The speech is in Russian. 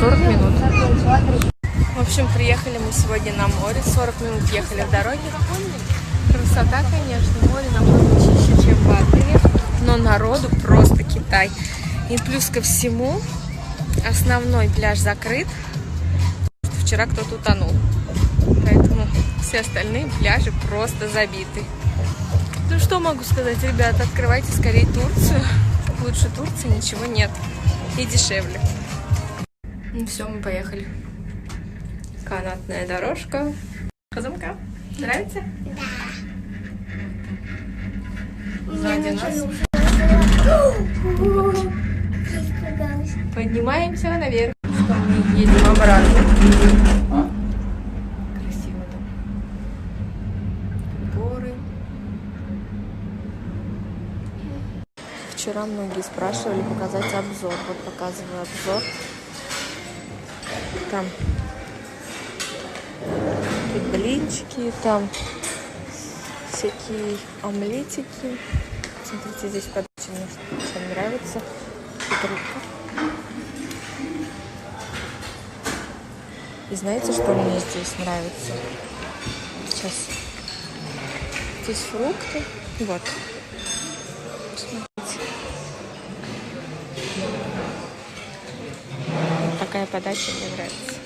40 минут. В общем, приехали мы сегодня на море. 40 минут ехали в дороге. Красота, конечно. Море намного чище, чем в Адлере. Но народу просто Китай. И плюс ко всему, основной пляж закрыт. Вчера кто-то утонул. Поэтому все остальные пляжи просто забиты. Ну что могу сказать, ребята, открывайте скорее Турцию. Лучше Турции ничего нет. И дешевле. Ну все, мы поехали. Канатная дорожка. Казумка, нравится? Да. Сзади нас. Поднимаемся наверх. Что мы едем обратно. Красиво там. Горы. Вчера многие спрашивали показать обзор. Вот показываю обзор. Там тут блинчики, там всякие омлетики. Смотрите, здесь подача мне всем нравится. Тут рыбка. И знаете, что мне здесь нравится? Сейчас. Здесь фрукты. Вот. Смотрите. Такая подача мне нравится.